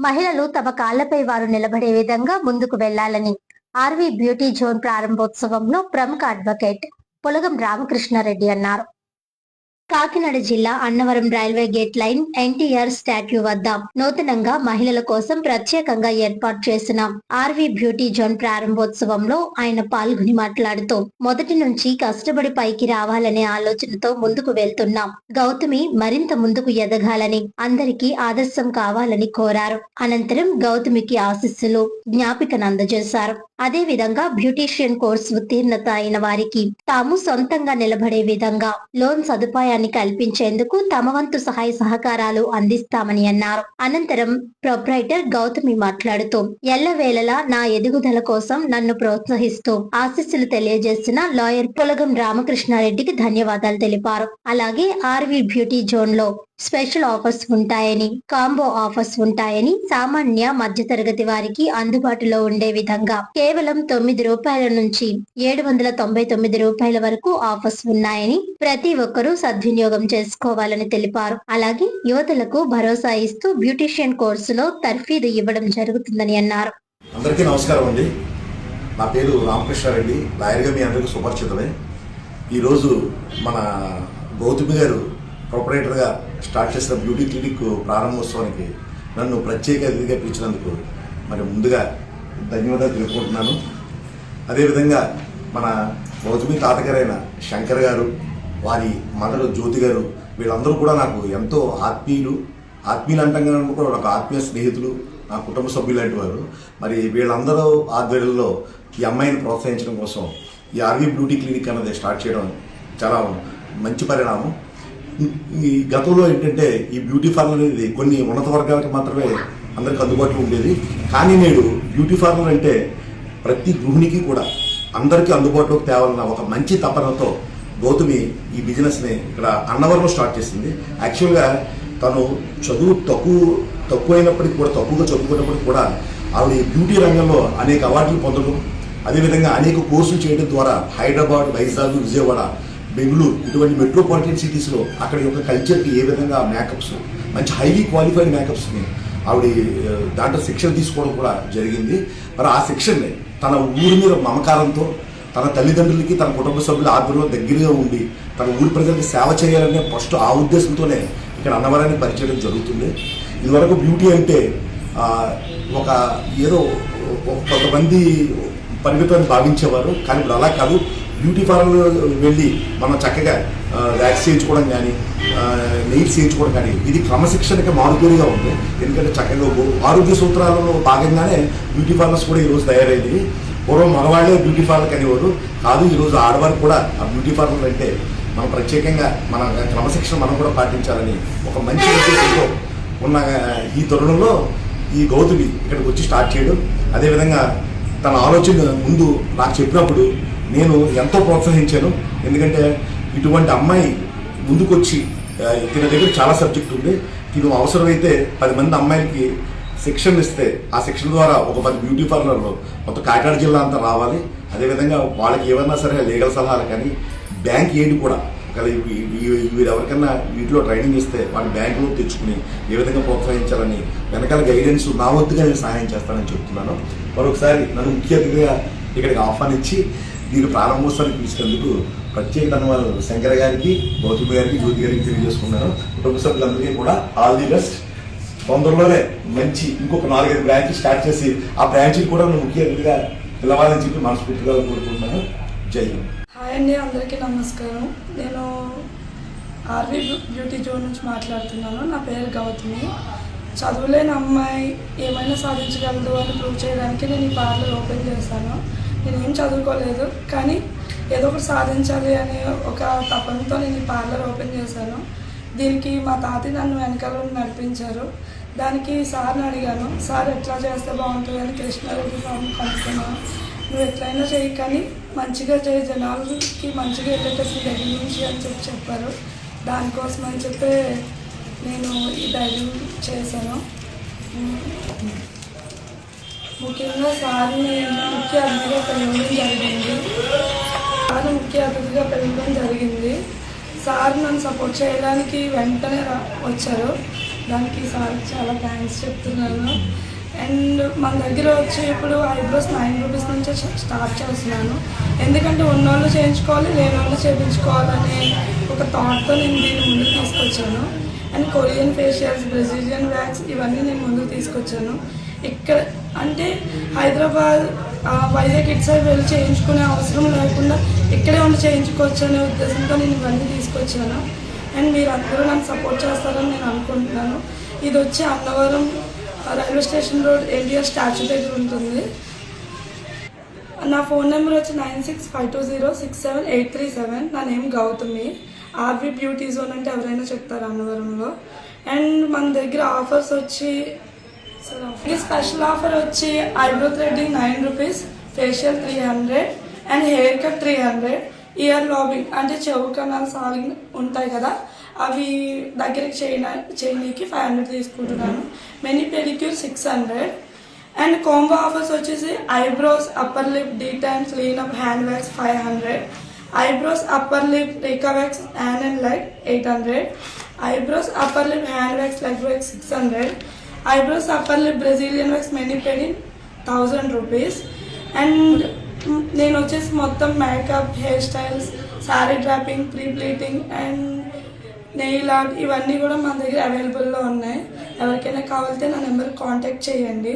మహిళలు తమ కాళ్లపై వారు నిలబడే విధంగా ముందుకు వెళ్లాలని ఆర్వీ బ్యూటీ జోన్ ప్రారంభోత్సవంలో ప్రముఖ అడ్వకేట్ పొలగం రామకృష్ణారెడ్డి అన్నారు. కాకినాడ జిల్లా Annavaram railway gate line NTR statue వద్ద నూతనంగా మహిళల కోసం ప్రత్యేకంగా ఏర్పాటు చేసిన ఆర్వీ బ్యూటీ జోన్ ప్రారంభోత్సవంలో ఆయన పాల్గొని మాట్లాడుతూ, మొదటి నుంచి కష్టపడి పైకి రావాలనే ఆలోచనతో ముందుకు వెళ్తున్నాం. గౌతమి మరింత ముందుకు ఎదగాలని, అందరికీ ఆదర్శం కావాలని కోరారు. అనంతరం గౌతమికి ఆశీస్సులు, జ్ఞాపికను అందజేశారు. అదేవిధంగా బ్యూటీషియన్ కోర్సు ఉత్తీర్ణత అయిన వారికి తాము సొంతంగా నిలబడే విధంగా లోన్ సదుపాయాన్ని కల్పించేందుకు తమ వంతు సహాయ సహకారాలు అందిస్తామని అన్నారు. అనంతరం ప్రొప్రైటర్ గౌతమి మాట్లాడుతూ, ఎల్లవేళలా నా ఎదుగుదల కోసం నన్ను ప్రోత్సహిస్తూ ఆశీస్సులు తెలియజేసిన లాయర్ పొలగం రామకృష్ణారెడ్డికి ధన్యవాదాలు తెలిపారు. అలాగే ఆర్వీ బ్యూటీ జోన్ లో స్పెషల్ ఆఫర్స్ ఉంటాయని, కాంబో ఆఫర్స్ ఉంటాయని, సామాన్య మధ్యతరగతి వారికి అందుబాటులో ఉండే విధంగా కేవలం ₹9 నుంచి ₹799 వరకు ఆఫర్స్ ఉన్నాయని ప్రతి ఒక్కరూ సద్వినియోగం చేసుకోవాలని తెలిపారు. అలాగే యువతలకు భరోసా ఇస్తూ బ్యూటీషియన్ కోర్సులో తర్ఫీదు ఇవ్వడం జరుగుతుందని అన్నారు. అందరికీ నమస్కారం అండి. నా పేరు రామకృష్ణారెడ్డి, లాయర్గా మీ అందరికీ సుపరిచితమే. ఈరోజు మన గౌతమి గారు ప్రొపరేటర్గా స్టార్ట్ చేసిన బ్యూటీ క్లినిక్ ప్రారంభోత్సవానికి నన్ను ప్రత్యేక అతిథిగా పిలిచినందుకు మరి ముందుగా ధన్యవాదాలు తెలుపుకుంటున్నాను. అదేవిధంగా మన గౌతమి తాతగారైన శంకర్ గారు, వారి మదర్ జ్యోతి గారు, వీళ్ళందరూ కూడా నాకు ఎంతో ఆత్మీయులు అంటాం కూడా ఒక ఆత్మీయ స్నేహితులు, నా కుటుంబ సభ్యులు లాంటి వారు. మరి వీళ్ళందరూ ఆధ్వర్యంలో ఈ అమ్మాయిని ప్రోత్సహించడం కోసం ఈ ఆర్వీ బ్యూటీ క్లినిక్ అన్నది స్టార్ట్ చేయడం చాలా మంచి పరిణామం. ఈ గతంలో ఏంటంటే ఈ బ్యూటీ పార్లర్ అనేది కొన్ని ఉన్నత వర్గాలకు మాత్రమే అందరికి అందుబాటులో ఉండేది. కానీ నేడు బ్యూటీ పార్లర్ అంటే ప్రతి గృహిణికి కూడా అందరికీ అందుబాటులోకి తేవాలన్న ఒక మంచి తపనతో గౌతమి ఈ బిజినెస్ని ఇక్కడ అన్నవరంలో స్టార్ట్ చేసింది. యాక్చువల్గా తను చదువు తక్కువైనప్పటికీ కూడా, తక్కువగా చదువుకున్నప్పటికీ కూడా ఆవిడ బ్యూటీ రంగంలో అనేక అవార్డులు పొందడం, అదేవిధంగా అనేక కోర్సులు చేయడం ద్వారా హైదరాబాద్, వైజాగ్, విజయవాడ, బెంగళూరు ఇటువంటి మెట్రోపాలిటన్ సిటీస్లో అక్కడి యొక్క కల్చర్కి ఏ విధంగా మేకప్స్, మంచి హైలీ క్వాలిఫైడ్ మేకప్స్ని ఆవిడ దాంట్లో శిక్షణ తీసుకోవడం కూడా జరిగింది. మరి ఆ శిక్షణని తన ఊరి మీద మమకారంతో, తన తల్లిదండ్రులకి, తన కుటుంబ సభ్యుల ఆధ్వర్యంలో దగ్గరగా ఉండి తన ఊరి ప్రజలకి సేవ చేయాలనే ఫస్ట్ ఆ ఉద్దేశంతోనే ఇక్కడ అన్నవరాన్ని పరిచయం జరుగుతుంది. ఇదివరకు బ్యూటీ అంటే ఒక ఏదో కొంతమంది పరిమితాన్ని భావించేవారు. కానీ ఇప్పుడు అలా కాదు. బ్యూటీ పార్లర్ వెళ్ళి మనం చక్కగా వ్యాక్స్ చేయించుకోవడం కానీ, నెయిల్స్ చేయించుకోవడం కానీ ఇది క్రమశిక్షణకి మారుపేరుగా ఉంది. ఎందుకంటే చక్కగా ఆరోగ్య సూత్రాలలో భాగంగానే బ్యూటీ పార్లర్స్ కూడా ఈరోజు తయారైంది. పూర్వం మగవాళ్ళే బ్యూటీ పార్లర్ అనేవారు కాదు. ఈరోజు ఆడవారికి కూడా ఆ బ్యూటీ పార్లర్ అంటే మనం ప్రత్యేకంగా మన క్రమశిక్షణ మనం కూడా పాటించాలని ఒక మంచి ఉద్దేశంతో ఉన్న ఈ తరుణంలో ఈ గౌతమి ఇక్కడికి వచ్చి స్టార్ట్ చేయడం, అదేవిధంగా తన ఆలోచన ముందు నాకు చెప్పినప్పుడు నేను ఎంతో ప్రోత్సహించాను. ఎందుకంటే ఇటువంటి అమ్మాయి ముందుకొచ్చి తిన దగ్గర చాలా సబ్జెక్ట్ ఉంది. తిను అవసరమైతే 10 మంది అమ్మాయిలకి శిక్షణ ఇస్తే ఆ శిక్షణ ద్వారా ఒక 10 బ్యూటీ పార్లర్లో మొత్తం కాకినాడ జిల్లా అంతా రావాలి. అదేవిధంగా వాళ్ళకి ఏమన్నా సరే లీగల్ సలహాలు కానీ, బ్యాంక్ ఎయిడ్ కూడా వీరు ఎవరికన్నా వీటిలో ట్రైనింగ్ ఇస్తే వాళ్ళని బ్యాంకులో తెచ్చుకుని ఏ విధంగా ప్రోత్సహించాలని వెనకాల గైడెన్స్ నా వద్దుగా నేను సహాయం చేస్తానని చెప్తున్నాను. మరొకసారి నన్ను ముఖ్య అతిథిగా ఇక్కడికి ఆహ్వానించి దీని ప్రారంభోత్సవానికి పిలిచినందుకు ప్రత్యేక ధన్యవాదాలు శంకర్ గారికి, గౌతమి గారికి, జ్యోతి గారికి తెలియజేసుకున్నాను. కుటుంబ సభ్యులందరికీ కూడా ఆల్ ది బెస్ట్. తొందరలోనే మంచి ఇంకొక 4-5 బ్రాంచ్లు స్టార్ట్ చేసి ఆ బ్రాంచ్లు కూడా ముఖ్య అతిథిగా పిలవాలని చెప్పి మనస్ఫూర్తిగా కోరుకుంటున్నాను. జై హింద్. హాయ్ అండి, అందరికీ నమస్కారం. నేను ఆర్వీ బ్యూటీ జోన్ నుంచి మాట్లాడుతున్నాను. నా పేరు గౌతమి. చదువులేని అమ్మాయి ఏమైనా సాధించగలదు అని ప్రూవ్ చేయడానికి నేను ఈ పార్లర్ ఓపెన్ చేశాను. నేను ఏం చదువుకోలేదు, కానీ ఏదో ఒకటి సాధించాలి అనే ఒక తపనతో నేను ఈ పార్లర్ ఓపెన్ చేశాను. దీనికి మా తాతయ్య నన్ను వెనకాల నడిపించారు. దానికి సార్ని అడిగాను, సార్ ఎట్లా చేస్తే బాగుంటుంది అని కృష్ణారెడ్డి సార్ని కనుక్కున్నాను. నువ్వు ఎట్లయినా చేయి, కానీ మంచిగా చేయి, జనాలకి మంచిగా వెళ్ళేటప్పుడు దగ్గర నుంచి అని చెప్పారు. దానికోసం అని చెప్పి నేను ఈ ధైర్యం చేశాను. ముఖ్యంగా సార్ని ముఖ్య అతిథిగా పిలవడం జరిగింది. సార్ నన్ను సపోర్ట్ చేయడానికి వెంటనే వచ్చారు. దానికి సార్కి చాలా థ్యాంక్స్ చెప్తున్నాను. అండ్ మన దగ్గర వచ్చి ఇప్పుడు ఐబ్రోస్ 9 రూపీస్ నుంచే స్టార్ట్ చేస్తున్నాను. ఎందుకంటే ఉన్నోళ్ళు చేయించుకోవాలి, లేని వాళ్ళు చేయించుకోవాలనే ఒక థాట్తో నేను దీన్ని ముందుకు తీసుకొచ్చాను. And Korean facials, Brazilian wax ఇవన్నీ నేను ముందుకు తీసుకొచ్చాను. ఇక్కడ అంటే హైదరాబాద్, వైజాగ్ ఇటు సైడ్ వెళ్ళి చేయించుకునే అవసరం లేకుండా ఇక్కడే ఉండి చేయించుకోవచ్చు అనే ఉద్దేశంతో నేను ఇవన్నీ తీసుకొచ్చాను. అండ్ మీరు అందరూ నన్ను సపోర్ట్ చేస్తారని నేను అనుకుంటున్నాను. ఇది వచ్చి Annavaram railway station road NTR statue దగ్గర ఉంటుంది. నా ఫోన్ నెంబర్ వచ్చి 9652067837. నా name Gautami. RV beauty zone అంటే ఎవరైనా చెప్తారు అన్నవరంలో. అండ్ మన దగ్గర ఆఫర్స్ వచ్చి ఈ స్పెషల్ ఆఫర్ వచ్చి eyebrow threading 9 rupees, facial 300 and hair cut 300. Year lobbying అంటే చెవు కణాలు సాగింగ్ ఉంటాయి కదా, అవి దగ్గరికి చేయనీకి 500 తీసుకుంటున్నాను. Mani pedicure 600. And combo offers వచ్చేసి eyebrows, upper lip, detan, cleanup, hand wax 500. Eyebrows, upper lip, Rica wax, hand and leg 800. Eyebrows, upper lip, hand wax, leg wax 600. Eyebrows, upper lip, Brazilian wax, mani pedi 1000 rupees. And నేను వచ్చేసి మొత్తం makeup, hair styles, sari draping, pre pleating and nail art ఇవన్నీ కూడా మన దగ్గర అవైలబుల్లో ఉన్నాయి. ఎవరికైనా కావాలితే నా నెంబర్ కాంటాక్ట్ చేయండి.